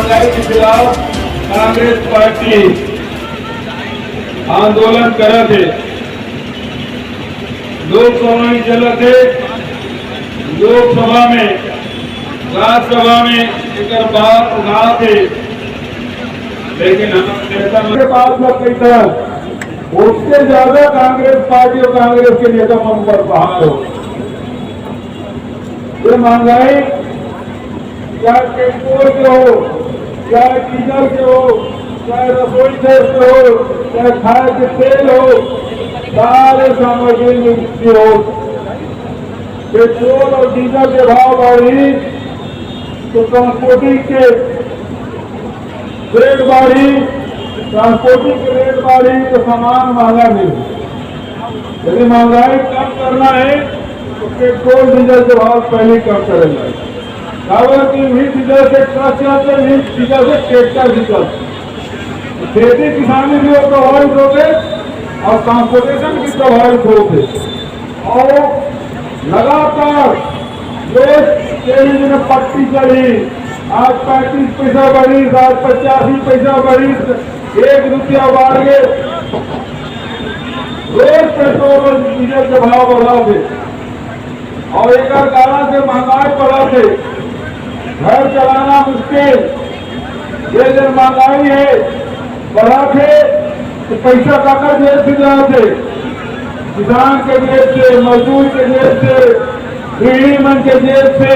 महंगाई के खिलाफ कांग्रेस पार्टी आंदोलन करे थे। लोकसभा में चले थे, लोकसभा में, राज्यसभा में एक बात उठा थे, लेकिन हम नेता के पास कई तरह उससे ज्यादा कांग्रेस पार्टी और कांग्रेस के नेता मन पर पहाड़ हो। ये महंगाई चाहे पेट्रोल के हो, चाहे डीजल के हो, चाहे रसोई गैस के हो, चाहे खाए के तेल हो, सारे सामग्री में हो। पेट्रोल और डीजल के भाव बढ़ी तो ट्रांसपोर्टिंग के रेट बढ़ी, ट्रांसपोर्टिंग के रेट बढ़ी तो सामान महंगा मिले। यदि महंगाई कम करना है तो पेट्रोल डीजल के भाव पहले कम करेंगे। खबर की भी डीजल से ट्रक चलते, भी डीजल से ट्रैक्टर भी चलते। खेती किसानी भी प्रभावित होते और ट्रांसपोर्टेशन भी प्रभावित होते। और लगातार देश तेजी में पट्टी चढ़ी, आज 35 पैसा बढ़ी, आज 85 पैसा बढ़ी, 1 रुपया बढ़ गए। रोज पेट्रोल और डीजल के भाव बढ़ा थे और एक कारण से महंगाई बढ़ा थे। घर चलाना मुश्किल, ये जो महंगाई है बढ़ा थे तो पैसा काकर जेब से जा थे, किसान के जेब से, मजदूर के जेब से, गृहिणी मन के जेब से।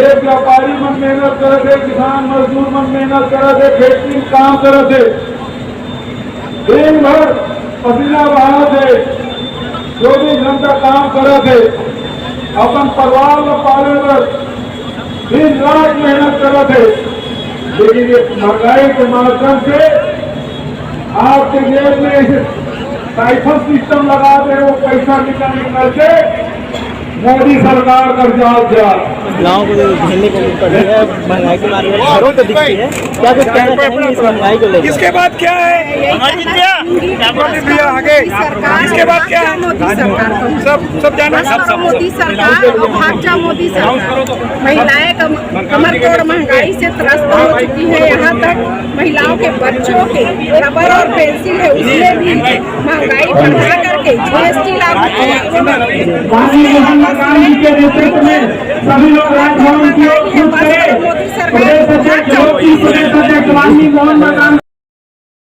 एक व्यापारी मन मेहनत करे थे, किसान मजदूर मन मेहनत करे थे, खेती में काम करे थे, दिन भर पसीना बहा थे, 24 घंटा काम करे थे, अपन परिवार में पाले पर दिन रात मेहनत करे थे। लेकिन ये महंगाई के माध्यम से आपके जेब में साइफर सिस्टम लगा दे, वो पैसा निकल के मोदी सरकार का जाल गाँव को झेलने को पड़ेगा। महंगाई के मारे घरों तो दिखती है, क्या कुछ कहना चाहेंगे इस महंगाई को लेकर? इसके बाद क्या है? आगे इसके बाद क्या है? सब जाना, सब मोदी सरकार और भाजपा मोदी सरकार। महिलाएं कमर तोड़ महंगाई से त्रस्त हो चुकी है। यहाँ तक महिलाओं के बच्चों के रबर और पेंसिल है, उसमें भी महंगाई बढ़ा करके GST लागू के नेतृत्व में सभी लोग राजभवन की ओर कूच गए। प्रदेश अध्यक्ष मोहन